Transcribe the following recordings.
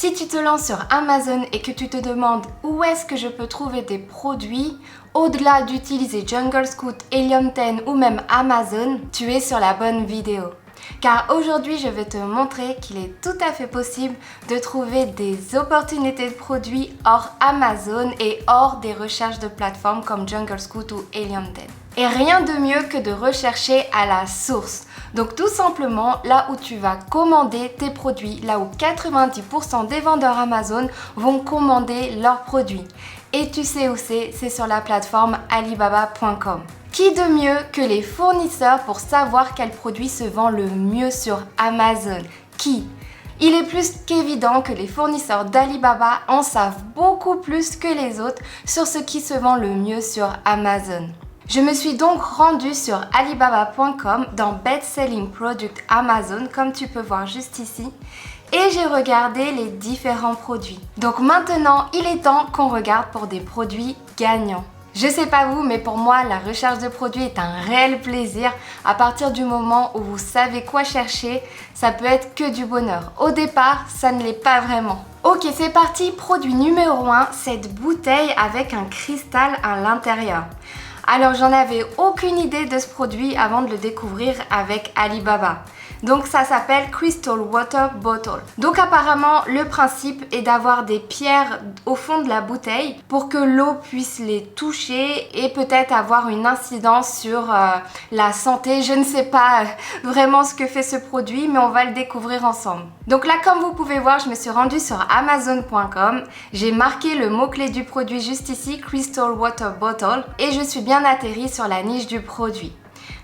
Si tu te lances sur Amazon et que tu te demandes où est-ce que je peux trouver des produits, au-delà d'utiliser Jungle Scout, Helium 10 ou même Amazon, tu es sur la bonne vidéo. Car aujourd'hui, je vais te montrer qu'il est tout à fait possible de trouver des opportunités de produits hors Amazon et hors des recherches de plateformes comme Jungle Scout ou Helium 10. Et rien de mieux que de rechercher à la source. Donc tout simplement là où tu vas commander tes produits, là où 90% des vendeurs Amazon vont commander leurs produits. Et tu sais où c'est sur la plateforme Alibaba.com. Qui de mieux que les fournisseurs pour savoir quel produit se vend le mieux sur Amazon? Qui? Il est plus qu'évident que les fournisseurs d'Alibaba en savent beaucoup plus que les autres sur ce qui se vend le mieux sur Amazon. Je me suis donc rendue sur Alibaba.com dans Best Selling Product Amazon, comme tu peux voir juste ici, et j'ai regardé les différents produits. Donc maintenant, il est temps qu'on regarde pour des produits gagnants. Je sais pas vous, mais pour moi, la recherche de produits est un réel plaisir. À partir du moment où vous savez quoi chercher, ça peut être que du bonheur. Au départ, ça ne l'est pas vraiment. Ok, c'est parti. Produit numéro 1, cette bouteille avec un cristal à l'intérieur. Alors j'en avais aucune idée de ce produit avant de le découvrir avec Alibaba. Donc ça s'appelle Crystal Water Bottle. Donc apparemment le principe est d'avoir des pierres au fond de la bouteille pour que l'eau puisse les toucher et peut-être avoir une incidence sur la santé. Je ne sais pas vraiment ce que fait ce produit, mais on va le découvrir ensemble. Donc là, comme vous pouvez voir, je me suis rendue sur Amazon.com. J'ai marqué le mot-clé du produit juste ici, Crystal Water Bottle, et je suis bien atterrie sur la niche du produit.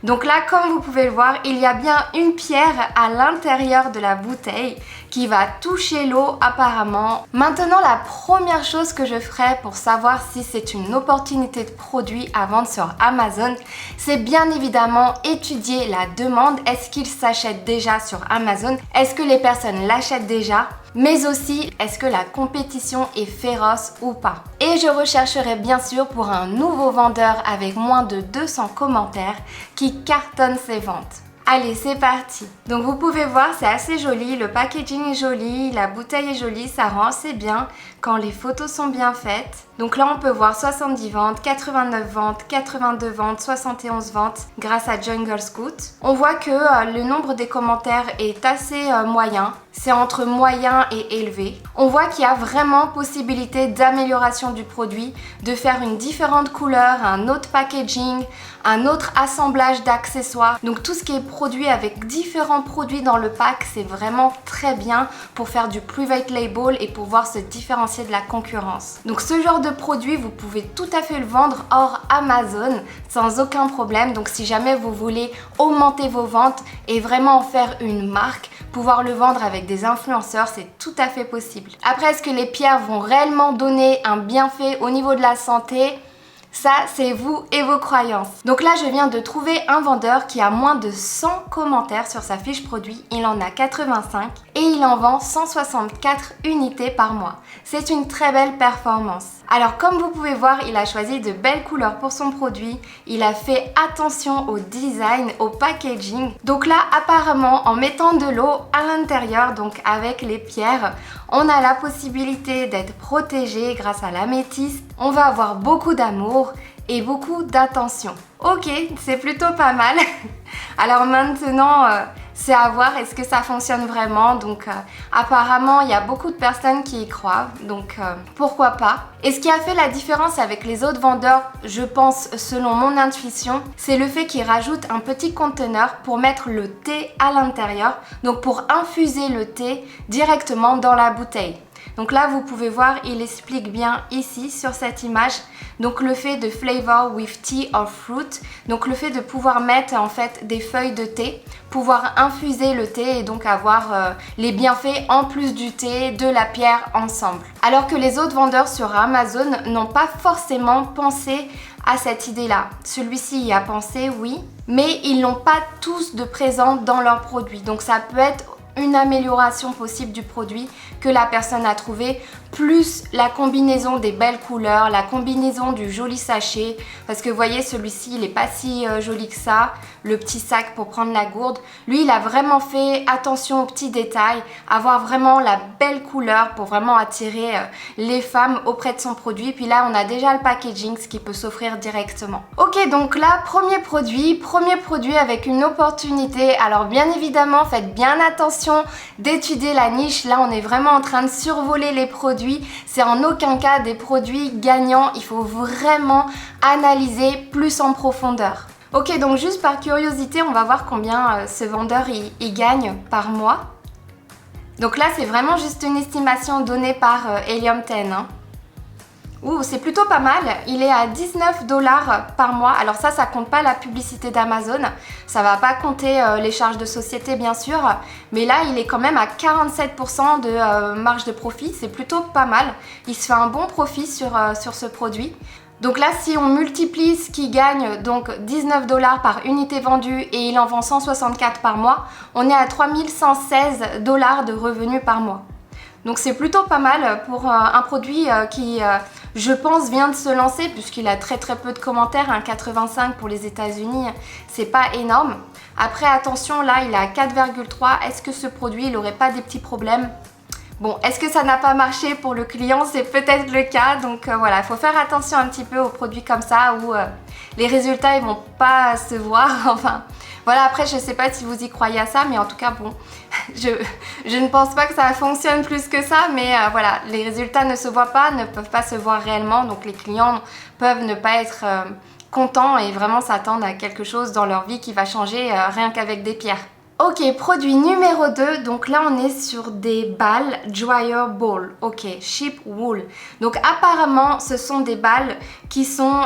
Donc là, comme vous pouvez le voir, il y a bien une pierre à l'intérieur de la bouteille qui va toucher l'eau apparemment. Maintenant, la première chose que je ferai pour savoir si c'est une opportunité de produit à vendre sur Amazon, c'est bien évidemment étudier la demande. Est-ce qu'il s'achète déjà sur Amazon? Est-ce que les personnes l'achètent déjà? Mais aussi, est-ce que la compétition est féroce ou pas? Et je rechercherai bien sûr pour un nouveau vendeur avec moins de 200 commentaires qui cartonne ses ventes. Allez, c'est parti. Donc vous pouvez voir, c'est assez joli, le packaging est joli, la bouteille est jolie, ça rend assez bien quand les photos sont bien faites. Donc là, on peut voir 70 ventes, 89 ventes, 82 ventes, 71 ventes grâce à Jungle Scout. On voit que le nombre des commentaires est assez moyen. C'est entre moyen et élevé. On voit qu'il y a vraiment possibilité d'amélioration du produit, de faire une différente couleur, un autre packaging, un autre assemblage d'accessoires. Donc tout ce qui est produit avec différents produits dans le pack, c'est vraiment très bien pour faire du private label et pouvoir se différencier de la concurrence. Donc ce genre de produit, vous pouvez tout à fait le vendre hors Amazon sans aucun problème. Donc si jamais vous voulez augmenter vos ventes et vraiment en faire une marque, pouvoir le vendre avec des influenceurs, c'est tout à fait possible. Après, est-ce que les pierres vont réellement donner un bienfait au niveau de la santé? Ça, c'est vous et vos croyances. Donc là, je viens de trouver un vendeur qui a moins de 100 commentaires sur sa fiche produit. Il en a 85 et il en vend 164 unités par mois. C'est une très belle performance. Alors comme vous pouvez voir, il a choisi de belles couleurs pour son produit. Il a fait attention au design, au packaging. Donc là, apparemment, en mettant de l'eau à l'intérieur, donc avec les pierres, on a la possibilité d'être protégé grâce à l'améthyste. On va avoir beaucoup d'amour et beaucoup d'attention. Ok, c'est plutôt pas mal. Alors maintenant, c'est à voir, est-ce que ça fonctionne vraiment? Donc apparemment, il y a beaucoup de personnes qui y croient, donc pourquoi pas. Et ce qui a fait la différence avec les autres vendeurs, je pense, selon mon intuition, c'est le fait qu'ils rajoutent un petit conteneur pour mettre le thé à l'intérieur, donc pour infuser le thé directement dans la bouteille. Donc là, vous pouvez voir, il explique bien ici sur cette image, donc le fait de flavor with tea or fruit, donc le fait de pouvoir mettre en fait des feuilles de thé, pouvoir infuser le thé et donc avoir les bienfaits en plus du thé, de la pierre ensemble. Alors que les autres vendeurs sur Amazon n'ont pas forcément pensé à cette idée-là. Celui-ci y a pensé, oui, mais ils n'ont pas tous de présent dans leurs produits. Donc ça peut être une amélioration possible du produit que la personne a trouvé, plus la combinaison des belles couleurs, la combinaison du joli sachet, parce que vous voyez celui-ci il est pas si joli que ça, le petit sac pour prendre la gourde. Lui, il a vraiment fait attention aux petits détails, avoir vraiment la belle couleur pour vraiment attirer les femmes auprès de son produit. Puis là, on a déjà le packaging, ce qui peut s'offrir directement. Ok, donc là, premier produit avec une opportunité. Alors bien évidemment, faites bien attention d'étudier la niche. Là, on est vraiment en train de survoler les produits. C'est en aucun cas des produits gagnants. Il faut vraiment analyser plus en profondeur. Ok, donc juste par curiosité, on va voir combien ce vendeur il gagne par mois. Donc là, c'est vraiment juste une estimation donnée par Helium 10. Hein. Ouh, c'est plutôt pas mal. Il est à 19 $ par mois. Alors ça compte pas la publicité d'Amazon. Ça va pas compter les charges de société, bien sûr. Mais là, il est quand même à 47% de marge de profit. C'est plutôt pas mal. Il se fait un bon profit sur ce produit. Donc là, si on multiplie ce qu'il gagne, donc 19 $ par unité vendue et il en vend 164 par mois, on est à 3116 $ de revenus par mois. Donc c'est plutôt pas mal pour un produit qui, je pense, vient de se lancer puisqu'il a très peu de commentaires, 85 pour les États-Unis, c'est pas énorme. Après, attention, là, il est à 4,3. Est-ce que ce produit, il n'aurait pas des petits problèmes ? Bon, est-ce que ça n'a pas marché pour le client? C'est peut-être le cas, donc voilà, il faut faire attention un petit peu aux produits comme ça où les résultats ils vont pas se voir, enfin voilà, après je sais pas si vous y croyez à ça, mais en tout cas bon, je ne pense pas que ça fonctionne plus que ça, mais voilà, les résultats ne se voient pas, ne peuvent pas se voir réellement, donc les clients peuvent ne pas être contents et vraiment s'attendre à quelque chose dans leur vie qui va changer rien qu'avec des pierres. Ok, produit numéro 2, donc là on est sur des balles Dryer Ball, ok, Sheep Wool. Donc apparemment ce sont des balles qui sont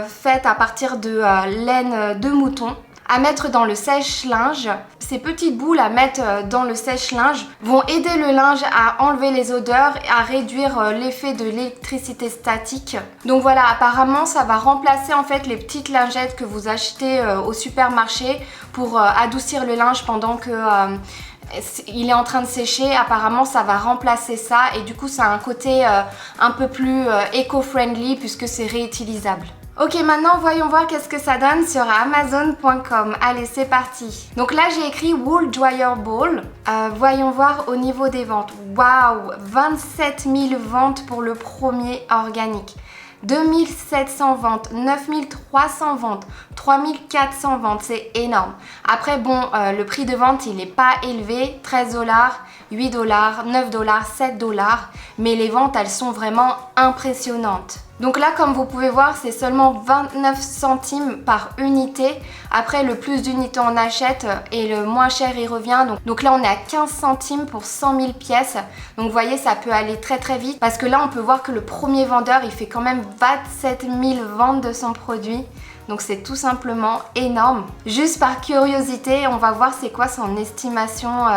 faites à partir de laine de mouton, à mettre dans le sèche-linge. Ces petites boules à mettre dans le sèche-linge vont aider le linge à enlever les odeurs et à réduire l'effet de l'électricité statique. Donc voilà, apparemment ça va remplacer en fait les petites lingettes que vous achetez au supermarché pour adoucir le linge pendant que il est en train de sécher. Apparemment ça va remplacer ça et du coup ça a un côté un peu plus éco-friendly puisque c'est réutilisable. Ok, maintenant voyons voir qu'est-ce que ça donne sur Amazon.com. Allez, c'est parti. Donc là, j'ai écrit Wool Dryer Ball. Voyons voir au niveau des ventes. Waouh, 27 000 ventes pour le premier organique. 2700 ventes, 9300 ventes, 3400 ventes, c'est énorme. Après bon, le prix de vente il n'est pas élevé, 13 $, 8 $, 9 $, 7 $, mais les ventes elles sont vraiment impressionnantes. Donc là comme vous pouvez voir c'est seulement 29 centimes par unité. Après le plus d'unités on achète et le moins cher il revient. Donc là on est à 15 centimes pour 100 000 pièces. Donc vous voyez ça peut aller très vite parce que là on peut voir que le premier vendeur il fait quand même 27 000 ventes de son produit. Donc c'est tout simplement énorme. Juste par curiosité on va voir c'est quoi son estimation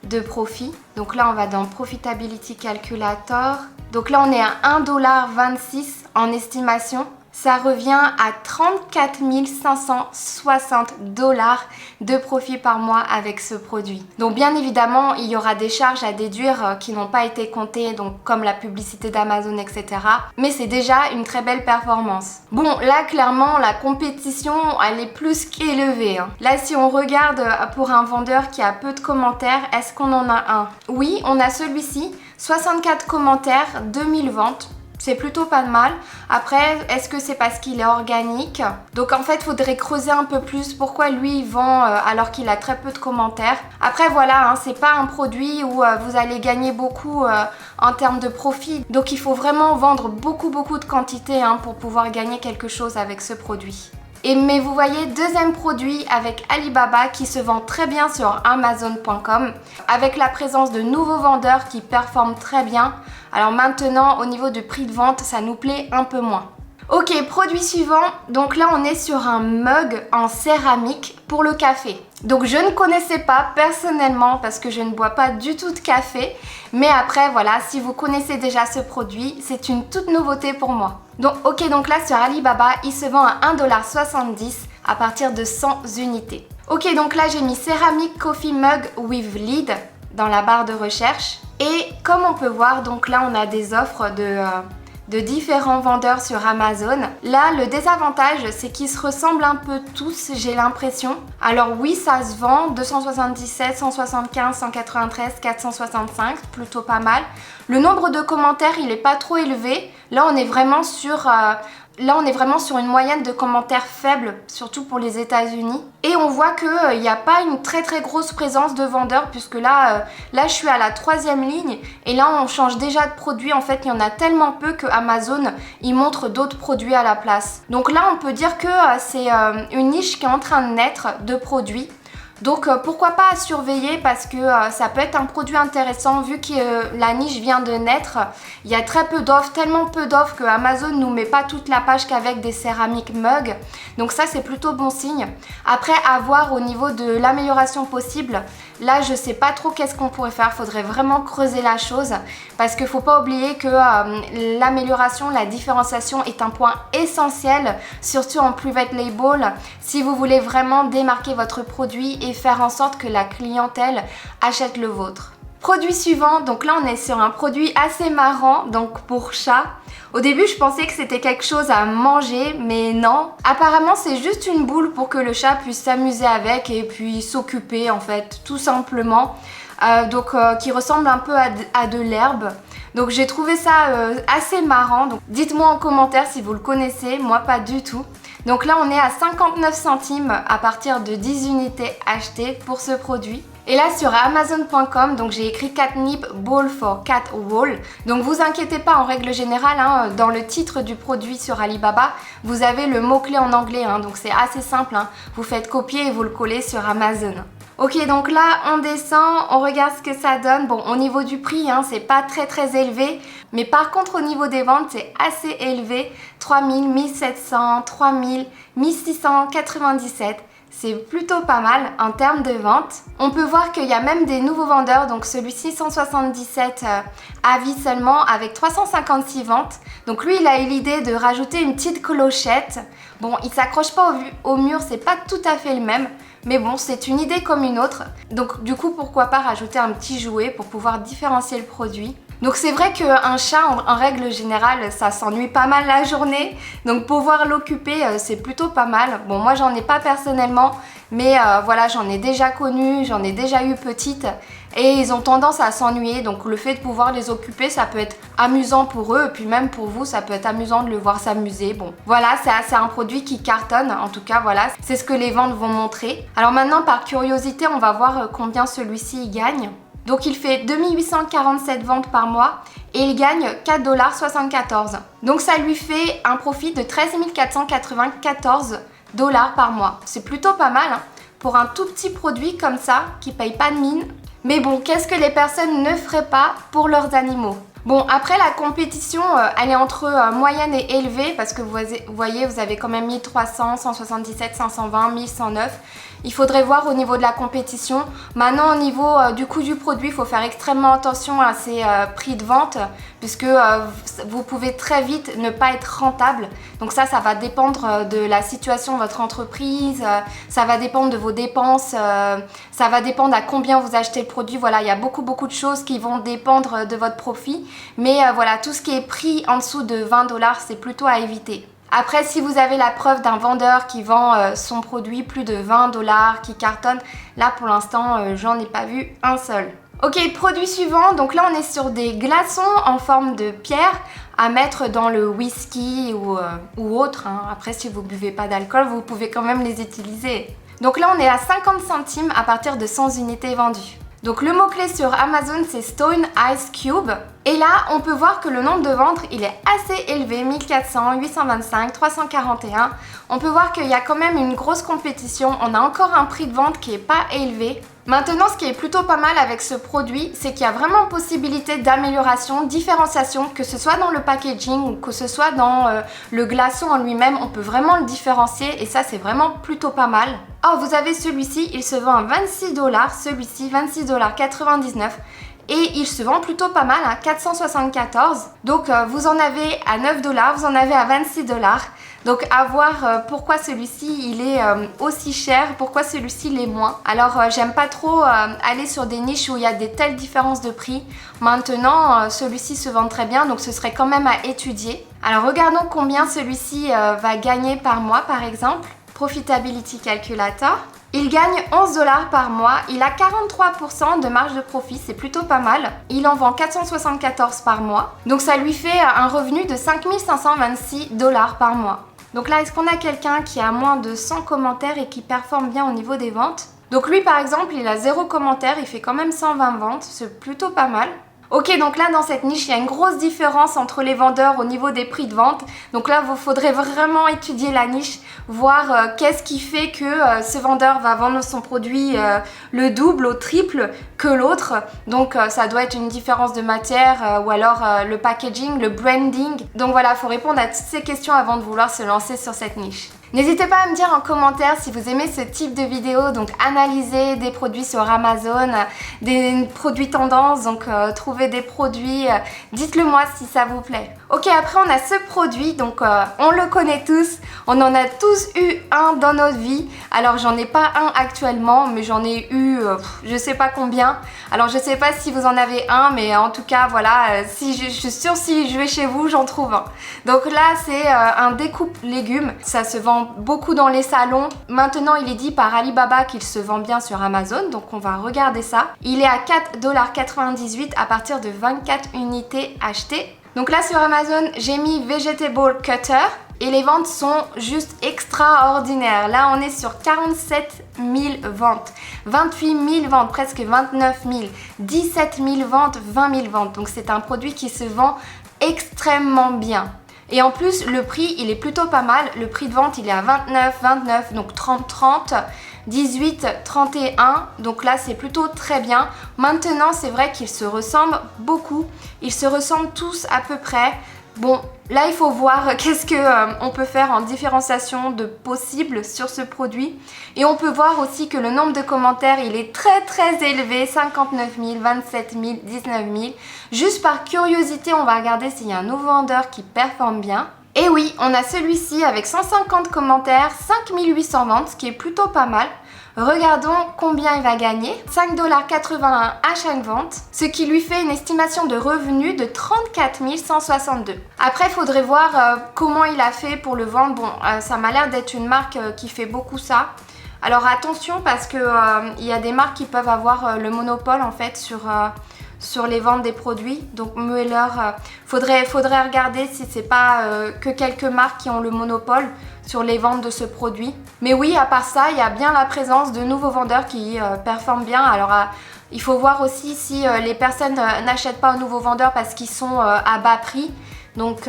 de profit. Donc là on va dans Profitability Calculator. Donc là on est à 1,26 $ en estimation. Ça revient à 34 560 $ de profit par mois avec ce produit. Donc bien évidemment, il y aura des charges à déduire qui n'ont pas été comptées, donc comme la publicité d'Amazon, etc. Mais c'est déjà une très belle performance. Bon, là clairement, la compétition, elle est plus qu'élevée. Hein. Là, si on regarde pour un vendeur qui a peu de commentaires, est-ce qu'on en a un? Oui, on a celui-ci, 64 commentaires, 2000 ventes. C'est plutôt pas de mal. Après, est-ce que c'est parce qu'il est organique? Donc en fait, il faudrait creuser un peu plus pourquoi lui il vend alors qu'il a très peu de commentaires. Après voilà, hein, c'est pas un produit où vous allez gagner beaucoup en termes de profit. Donc il faut vraiment vendre beaucoup de quantité hein, pour pouvoir gagner quelque chose avec ce produit. Mais vous voyez, deuxième produit avec Alibaba qui se vend très bien sur Amazon.com avec la présence de nouveaux vendeurs qui performent très bien. Alors maintenant, au niveau du prix de vente, ça nous plaît un peu moins. Ok, produit suivant. Donc là, on est sur un mug en céramique pour le café. Donc je ne connaissais pas personnellement parce que je ne bois pas du tout de café. Mais après, voilà, si vous connaissez déjà ce produit, c'est une toute nouveauté pour moi. Donc ok, donc là sur Alibaba, il se vend à 1,70 $ à partir de 100 unités. Ok, donc là j'ai mis Ceramic Coffee Mug with Lid dans la barre de recherche. Et comme on peut voir, donc là on a des offres de différents vendeurs sur Amazon. Là, le désavantage, c'est qu'ils se ressemblent un peu tous, j'ai l'impression. Alors oui, ça se vend, 277, 175, 193, 465, plutôt pas mal. Le nombre de commentaires, il n'est pas trop élevé. Là, on est vraiment sur une moyenne de commentaires faible, surtout pour les États-Unis. Et on voit qu'il n'y a pas une très grosse présence de vendeurs, puisque là je suis à la 3e ligne. Et là, on change déjà de produit. En fait, il y en a tellement peu que Amazon, il montre d'autres produits à la place. Donc là, on peut dire que c'est une niche qui est en train de naître de produits. Donc pourquoi pas à surveiller, parce que ça peut être un produit intéressant vu que la niche vient de naître. Il y a très peu d'offres, tellement peu d'offres que Amazon nous met pas toute la page qu'avec des céramiques mugs. Donc ça, c'est plutôt bon signe. Après, à voir au niveau de l'amélioration possible. Là, je sais pas trop qu'est-ce qu'on pourrait faire. Faudrait vraiment creuser la chose, parce qu'il faut pas oublier que l'amélioration, la différenciation est un point essentiel, surtout en private label, si vous voulez vraiment démarquer votre produit et faire en sorte que la clientèle achète le vôtre. Produit suivant, donc là on est sur un produit assez marrant, donc pour chat. Au début je pensais que c'était quelque chose à manger, mais non. Apparemment c'est juste une boule pour que le chat puisse s'amuser avec et puis s'occuper en fait, tout simplement. Qui ressemble un peu à de l'herbe. Donc j'ai trouvé ça assez marrant. Donc dites-moi en commentaire si vous le connaissez, moi pas du tout. Donc là on est à 59 centimes à partir de 10 unités achetées pour ce produit. Et là sur Amazon.com, donc j'ai écrit Catnip Ball for Cat Wall. Donc vous inquiétez pas, en règle générale, hein, dans le titre du produit sur Alibaba, vous avez le mot-clé en anglais, hein, donc c'est assez simple, hein. Vous faites copier et vous le collez sur Amazon. Ok, donc là on descend, on regarde ce que ça donne. Bon, au niveau du prix, hein, c'est pas très élevé, mais par contre au niveau des ventes, c'est assez élevé. 3000, 1700, 3000, 1697. C'est plutôt pas mal en termes de vente. On peut voir qu'il y a même des nouveaux vendeurs, donc celui-ci 177 avis seulement avec 356 ventes. Donc lui, il a eu l'idée de rajouter une petite clochette. Bon, il s'accroche pas au mur, c'est pas tout à fait le même. Mais bon, c'est une idée comme une autre. Donc du coup, pourquoi pas rajouter un petit jouet pour pouvoir différencier le produit. Donc c'est vrai qu'un chat, en règle générale, ça s'ennuie pas mal la journée. Donc pouvoir l'occuper, c'est plutôt pas mal. Bon, moi j'en ai pas personnellement, mais voilà, j'en ai déjà connu, j'en ai déjà eu petite. Et ils ont tendance à s'ennuyer, donc le fait de pouvoir les occuper, ça peut être amusant pour eux, et puis même pour vous, ça peut être amusant de le voir s'amuser. Bon, voilà, c'est un produit qui cartonne, en tout cas, voilà, c'est ce que les ventes vont montrer. Alors maintenant, par curiosité, on va voir combien celui-ci gagne. Donc il fait 2847 ventes par mois et il gagne 4,74 $. Donc ça lui fait un profit de 13 494 $ par mois. C'est plutôt pas mal, hein, pour un tout petit produit comme ça qui paye pas de mine. Mais bon, qu'est-ce que les personnes ne feraient pas pour leurs animaux? Bon, après la compétition, elle est entre moyenne et élevée, parce que vous voyez, vous avez quand même 1300, 177, 520, 1109. Il faudrait voir au niveau de la compétition. Maintenant, au niveau du coût du produit, il faut faire extrêmement attention à ces prix de vente, puisque vous pouvez très vite ne pas être rentable. Donc ça va dépendre de la situation de votre entreprise, ça va dépendre de vos dépenses, ça va dépendre à combien vous achetez le produit. Voilà, il y a beaucoup de choses qui vont dépendre de votre profit. Mais voilà, tout ce qui est pris en dessous de 20 $, c'est plutôt à éviter. Après, si vous avez la preuve d'un vendeur qui vend son produit plus de 20 $, qui cartonne, là pour l'instant, j'en ai pas vu un seul. Ok, produit suivant, donc là on est sur des glaçons en forme de pierre à mettre dans le whisky ou autre, hein. Après, si vous buvez pas d'alcool, vous pouvez quand même les utiliser. Donc là on est à 50 centimes à partir de 100 unités vendues. Donc le mot-clé sur Amazon, c'est Stone Ice Cube. Et là, on peut voir que le nombre de ventes, il est assez élevé, 1400, 825, 341. On peut voir qu'il y a quand même une grosse compétition. On a encore un prix de vente qui n'est pas élevé. Maintenant, ce qui est plutôt pas mal avec ce produit, c'est qu'il y a vraiment possibilité d'amélioration, différenciation, que ce soit dans le packaging ou que ce soit dans le glaçon en lui-même, on peut vraiment le différencier et ça, c'est vraiment plutôt pas mal. Oh, vous avez celui-ci, il se vend à 26 $, celui-ci 26,99 $. et il se vend plutôt pas mal, hein, 474. Donc vous en avez à 9 $, vous en avez à 26 $. Donc à voir pourquoi celui-ci il est aussi cher, pourquoi celui-ci l'est moins. Alors j'aime pas trop aller sur des niches où il y a des telles différences de prix. Maintenant celui-ci se vend très bien, donc ce serait quand même à étudier. Alors regardons combien celui-ci va gagner par mois par exemple. Profitability Calculator. Il gagne 11 $ par mois, il a 43% de marge de profit, c'est plutôt pas mal. Il en vend 474 par mois, donc ça lui fait un revenu de 5 526 $ par mois. Donc là, est-ce qu'on a quelqu'un qui a moins de 100 commentaires et qui performe bien au niveau des ventes? Donc lui par exemple, il a 0 commentaire, il fait quand même 120 ventes, c'est plutôt pas mal. Ok, donc là dans cette niche, il y a une grosse différence entre les vendeurs au niveau des prix de vente. Donc là, vous faudrait vraiment étudier la niche, voir qu'est-ce qui fait que ce vendeur va vendre son produit le double, au triple que l'autre. Donc ça doit être une différence de matière ou alors le packaging, le branding. Donc voilà, il faut répondre à toutes ces questions avant de vouloir se lancer sur cette niche. N'hésitez pas à me dire en commentaire si vous aimez ce type de vidéo, donc analyser des produits sur Amazon, des produits tendances, donc trouver des produits, dites-le moi si ça vous plaît. Ok, après on a ce produit, donc on le connaît tous, on en a tous eu un dans notre vie. Alors j'en ai pas un actuellement, mais j'en ai eu je sais pas combien. Alors je sais pas si vous en avez un, mais en tout cas voilà, si je suis sûre si je vais chez vous, j'en trouve un. Donc là c'est un découpe légumes, ça se vend beaucoup dans les salons. Maintenant il est dit par Alibaba qu'il se vend bien sur Amazon, donc on va regarder ça. Il est à 4,98 $ à partir de 24 unités achetées. Donc là sur Amazon j'ai mis Vegetable Cutter et les ventes sont juste extraordinaires. Là on est sur 47 000 ventes, 28 000 ventes, presque 29 000, 17 000 ventes, 20 000 ventes. Donc c'est un produit qui se vend extrêmement bien. Et en plus, le prix, il est plutôt pas mal. Le prix de vente, il est à 29, donc 30, 18, 31. Donc là, c'est plutôt très bien. Maintenant, c'est vrai qu'ils se ressemblent beaucoup. Ils se ressemblent tous à peu près. Bon, là il faut voir qu'est-ce qu'on peut faire en différenciation de possible sur ce produit. Et on peut voir aussi que le nombre de commentaires il est très élevé, 59 000, 27 000, 19 000. Juste par curiosité, on va regarder s'il y a un nouveau vendeur qui performe bien. Et oui, on a celui-ci avec 150 commentaires, 5800 ventes, ce qui est plutôt pas mal. Regardons combien il va gagner, 5,81 $ à chaque vente, ce qui lui fait une estimation de revenus de 34 162. Après, il faudrait voir comment il a fait pour le vendre. Bon, ça m'a l'air d'être une marque qui fait beaucoup ça. Alors attention parce que il y a des marques qui peuvent avoir le monopole en fait sur les ventes des produits. Donc Mueller, faudrait regarder si c'est pas que quelques marques qui ont le monopole sur les ventes de ce produit. Mais oui, à part ça, il y a bien la présence de nouveaux vendeurs qui performent bien. Alors il faut voir aussi si les personnes n'achètent pas aux nouveaux vendeurs parce qu'ils sont à bas prix. Donc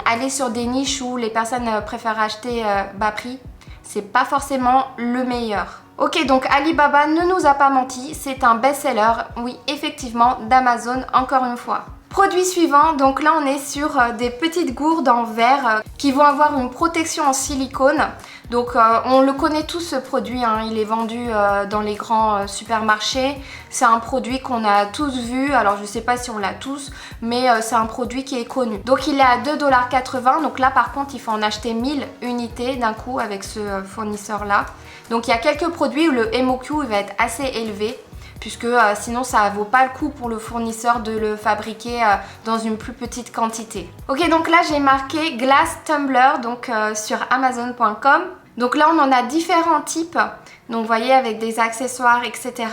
aller sur des niches où les personnes préfèrent acheter bas prix, c'est pas forcément le meilleur. Ok, donc Alibaba ne nous a pas menti, c'est un best-seller, oui, effectivement, d'Amazon, encore une fois. Produit suivant, donc là on est sur des petites gourdes en verre qui vont avoir une protection en silicone. Donc on le connaît tous ce produit, hein. Il est vendu dans les grands supermarchés. C'est un produit qu'on a tous vu, alors je sais pas si on l'a tous, mais c'est un produit qui est connu. Donc il est à 2,80 $, donc là par contre il faut en acheter 1000 unités d'un coup avec ce fournisseur là. Donc il y a quelques produits où le MOQ il va être assez élevé, puisque sinon ça vaut pas le coup pour le fournisseur de le fabriquer dans une plus petite quantité. Ok, donc là j'ai marqué Glass Tumbler donc sur Amazon.com. Donc là on en a différents types, donc vous voyez avec des accessoires etc.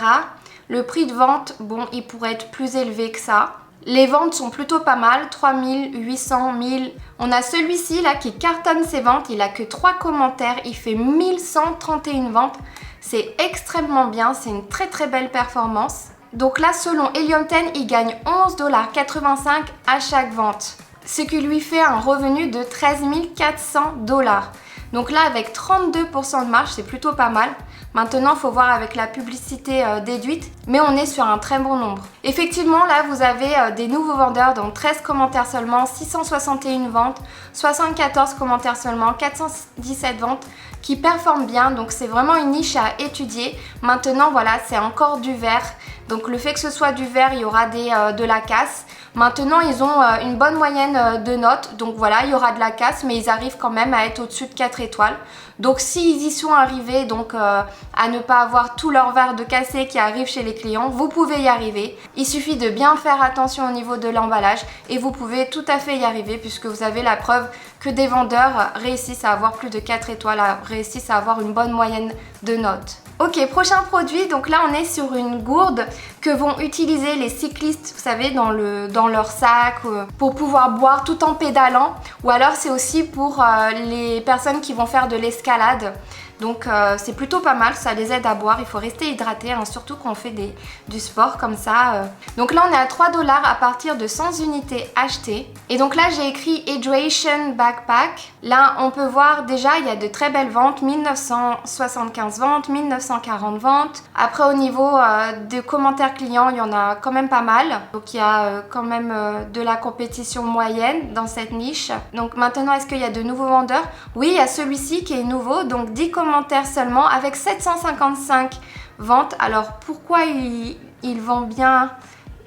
Le prix de vente, bon, il pourrait être plus élevé que ça. Les ventes sont plutôt pas mal, 3800, 1000. On a celui-ci là qui cartonne ses ventes, il a que 3 commentaires, il fait 1131 ventes. C'est extrêmement bien, c'est une très belle performance. Donc là, selon Helium 10, il gagne 11,85 $ à chaque vente. Ce qui lui fait un revenu de 13 400 $. Donc là, avec 32% de marge, c'est plutôt pas mal. Maintenant, il faut voir avec la publicité déduite, mais on est sur un très bon nombre. Effectivement, là, vous avez des nouveaux vendeurs, donc 13 commentaires seulement, 661 ventes, 74 commentaires seulement, 417 ventes, qui performent bien. Donc c'est vraiment une niche à étudier. Maintenant, voilà, c'est encore du vert. Donc le fait que ce soit du vert, il y aura de la casse. Maintenant, ils ont une bonne moyenne de notes. Donc voilà, il y aura de la casse, mais ils arrivent quand même à être au-dessus de 4 étoiles. Donc s'ils y sont arrivés à ne pas avoir tout leur verre de cassé qui arrive chez les clients, vous pouvez y arriver. Il suffit de bien faire attention au niveau de l'emballage et vous pouvez tout à fait y arriver puisque vous avez la preuve que des vendeurs réussissent à avoir plus de 4 étoiles, réussissent à avoir une bonne moyenne de notes. Ok, prochain produit, donc là on est sur une gourde que vont utiliser les cyclistes, vous savez, dans leur sac pour pouvoir boire tout en pédalant, ou alors c'est aussi pour les personnes qui vont faire de l'escalade. Donc c'est plutôt pas mal, ça les aide à boire, il faut rester hydraté, hein, surtout quand on fait du sport comme ça. Donc là on est à 3 $ à partir de 100 unités achetées. Et donc là j'ai écrit Hydration Backpack. Là on peut voir déjà il y a de très belles ventes, 1975 ventes, 1940 ventes. Après au niveau des commentaires clients, il y en a quand même pas mal. Donc il y a quand même de la compétition moyenne dans cette niche. Donc maintenant est-ce qu'il y a de nouveaux vendeurs? Oui, il y a celui-ci qui est nouveau, donc 10 commentaires seulement avec 755 ventes. Alors pourquoi il vend bien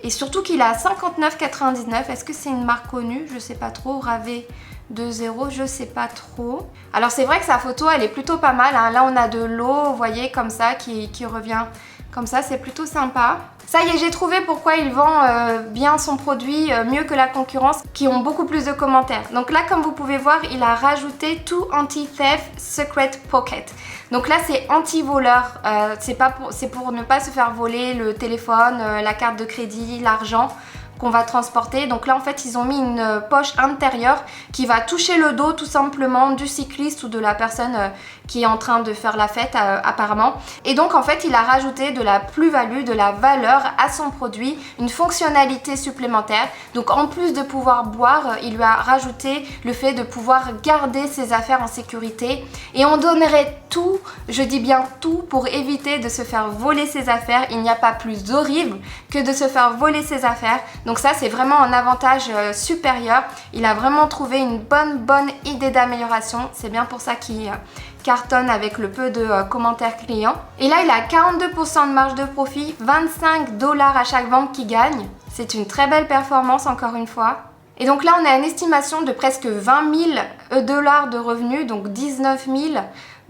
et surtout qu'il est à 59,99 €? Est-ce que c'est une marque connue? Je sais pas trop. Ravé 2,0, je sais pas trop. Alors c'est vrai que sa photo elle est plutôt pas mal, hein. Là on a de l'eau, vous voyez, comme ça qui revient comme ça, c'est plutôt sympa. Ça y est, j'ai trouvé pourquoi il vend bien son produit, mieux que la concurrence, qui ont beaucoup plus de commentaires. Donc là, comme vous pouvez voir, il a rajouté tout anti-theft secret pocket. Donc là, c'est anti-voleur. C'est pour ne pas se faire voler le téléphone, la carte de crédit, l'argent qu'on va transporter. Donc là en fait ils ont mis une poche intérieure qui va toucher le dos tout simplement du cycliste ou de la personne qui est en train de faire la fête apparemment. Et donc en fait il a rajouté de la plus-value, de la valeur à son produit, une fonctionnalité supplémentaire. Donc en plus de pouvoir boire, il lui a rajouté le fait de pouvoir garder ses affaires en sécurité. Et on donnerait tout, je dis bien tout, pour éviter de se faire voler ses affaires. Il n'y a pas plus horrible que de se faire voler ses affaires. Donc ça c'est vraiment un avantage supérieur. Il a vraiment trouvé une bonne idée d'amélioration. C'est bien pour ça qu'il cartonne avec le peu de commentaires clients. Et là il a 42% de marge de profit, 25 $ à chaque vente qu'il gagne. C'est une très belle performance encore une fois. Et donc là on a une estimation de presque 20 000 $ de revenus, donc 19 000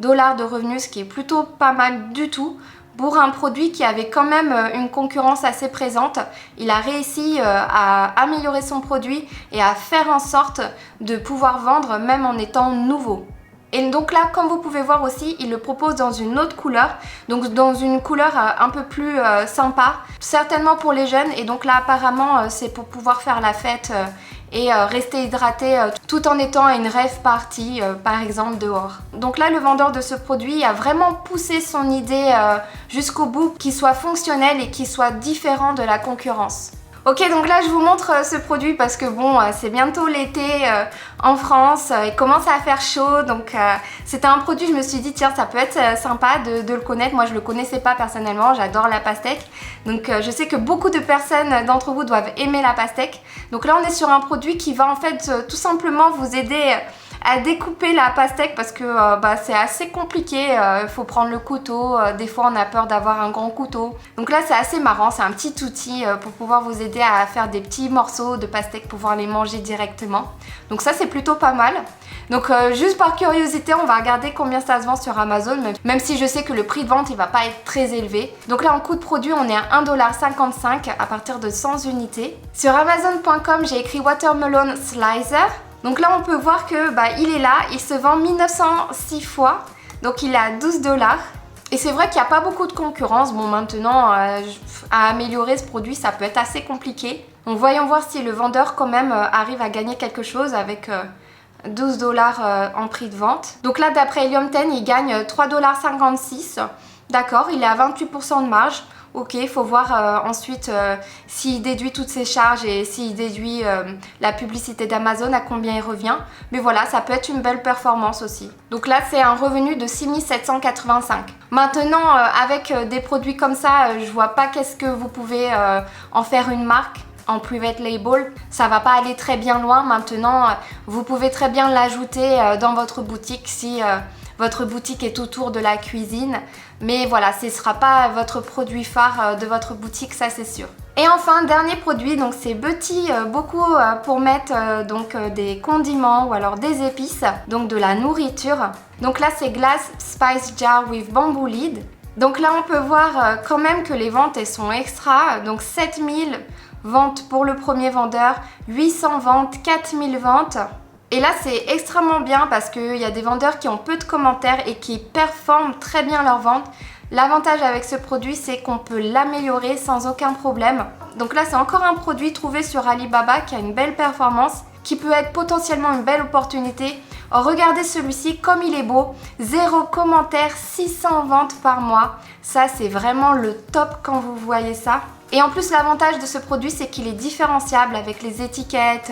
$ de revenus, ce qui est plutôt pas mal du tout. Pour un produit qui avait quand même une concurrence assez présente, il a réussi à améliorer son produit et à faire en sorte de pouvoir vendre même en étant nouveau. Et donc là, comme vous pouvez voir aussi, il le propose dans une autre couleur, donc dans une couleur un peu plus sympa, certainement pour les jeunes. Et donc là, apparemment, c'est pour pouvoir faire la fête et rester hydraté tout en étant à une rave party par exemple dehors. Donc là le vendeur de ce produit a vraiment poussé son idée jusqu'au bout, qu'il soit fonctionnel et qu'il soit différent de la concurrence. Ok, donc là je vous montre ce produit parce que bon, c'est bientôt l'été en France, il commence à faire chaud, donc c'était un produit, je me suis dit tiens ça peut être sympa de le connaître. Moi je le connaissais pas personnellement, j'adore la pastèque, donc je sais que beaucoup de personnes d'entre vous doivent aimer la pastèque. Donc là on est sur un produit qui va en fait tout simplement vous aider à découper la pastèque parce que c'est assez compliqué, il faut prendre le couteau, des fois on a peur d'avoir un grand couteau. Donc là c'est assez marrant, c'est un petit outil pour pouvoir vous aider à faire des petits morceaux de pastèque, pouvoir les manger directement. Donc ça c'est plutôt pas mal. Donc juste par curiosité on va regarder combien ça se vend sur Amazon, même si je sais que le prix de vente il va pas être très élevé. Donc là en coût de produit on est à 1,55 $ à partir de 100 unités. Sur Amazon.com j'ai écrit Watermelon Slicer. Donc là on peut voir que il est là, il se vend 1906 fois, donc il est à 12 $. Et c'est vrai qu'il n'y a pas beaucoup de concurrence. Bon maintenant à améliorer ce produit ça peut être assez compliqué. Donc voyons voir si le vendeur quand même arrive à gagner quelque chose avec 12 $ en prix de vente. Donc là d'après Helium 10 il gagne 3,56 $. D'accord, il est à 28% de marge. Ok, il faut voir ensuite s'il déduit toutes ses charges et s'il déduit la publicité d'Amazon, à combien il revient. Mais voilà, ça peut être une belle performance aussi. Donc là, c'est un revenu de 6 785. Maintenant, avec des produits comme ça, je vois pas qu'est-ce que vous pouvez en faire une marque en private label. Ça va pas aller très bien loin. Maintenant, vous pouvez très bien l'ajouter dans votre boutique si votre boutique est autour de la cuisine. Mais voilà, ce ne sera pas votre produit phare de votre boutique, ça c'est sûr. Et enfin, dernier produit, donc c'est Betty, beaucoup pour mettre des condiments ou alors des épices, donc de la nourriture. Donc là c'est Glass Spice Jar with Bamboo Lid. Donc là on peut voir quand même que les ventes elles sont extra, donc 7000 ventes pour le premier vendeur, 800 ventes, 4000 ventes. Et là c'est extrêmement bien parce qu'il y a des vendeurs qui ont peu de commentaires et qui performent très bien leurs ventes. L'avantage avec ce produit c'est qu'on peut l'améliorer sans aucun problème. Donc là c'est encore un produit trouvé sur Alibaba qui a une belle performance, qui peut être potentiellement une belle opportunité. Regardez celui-ci comme il est beau, 0 commentaire, 600 ventes par mois. Ça c'est vraiment le top quand vous voyez ça. Et en plus l'avantage de ce produit c'est qu'il est différenciable avec les étiquettes,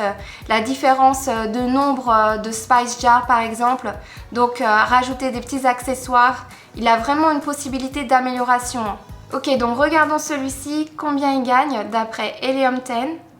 la différence de nombre de spice jar par exemple. Donc rajouter des petits accessoires, il a vraiment une possibilité d'amélioration. Ok, donc regardons celui-ci, combien il gagne d'après Helium 10.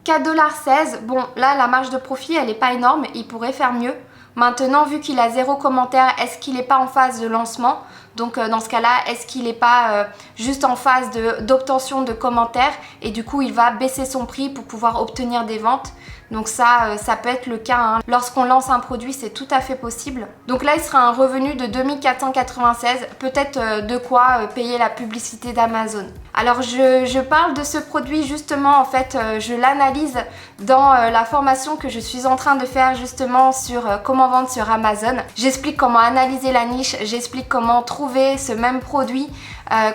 4,16 $. Bon là la marge de profit elle n'est pas énorme, il pourrait faire mieux. Maintenant, vu qu'il a 0 commentaire, est-ce qu'il n'est pas en phase de lancement? Donc dans ce cas-là, est-ce qu'il n'est pas juste en phase d'obtention de commentaires et du coup il va baisser son prix pour pouvoir obtenir des ventes? Donc ça peut être le cas, hein. Lorsqu'on lance un produit, c'est tout à fait possible. Donc là, il sera un revenu de 2496, peut-être de quoi payer la publicité d'Amazon. Alors je parle de ce produit justement, en fait, je l'analyse dans la formation que je suis en train de faire justement sur comment vendre sur Amazon. J'explique comment analyser la niche, j'explique comment trouver ce même produit,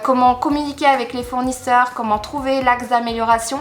comment communiquer avec les fournisseurs, comment trouver l'axe d'amélioration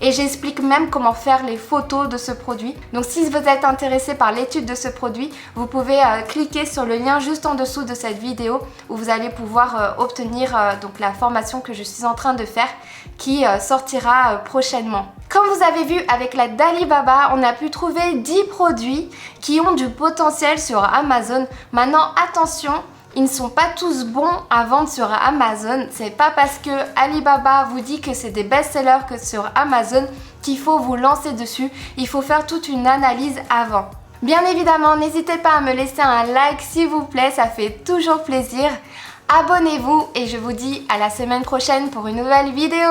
et j'explique même comment faire les photos de ce produit. Donc si vous êtes intéressé par l'étude de ce produit, vous pouvez cliquer sur le lien juste en dessous de cette vidéo où vous allez pouvoir obtenir donc la formation que je suis en train de faire qui sortira prochainement. Comme vous avez vu avec l'aide d'Alibaba, on a pu trouver 10 produits qui ont du potentiel sur Amazon. Maintenant attention, ils ne sont pas tous bons à vendre sur Amazon. C'est pas parce que Alibaba vous dit que c'est des best-sellers que sur Amazon qu'il faut vous lancer dessus. Il faut faire toute une analyse avant. Bien évidemment, n'hésitez pas à me laisser un like s'il vous plaît, ça fait toujours plaisir. Abonnez-vous et je vous dis à la semaine prochaine pour une nouvelle vidéo.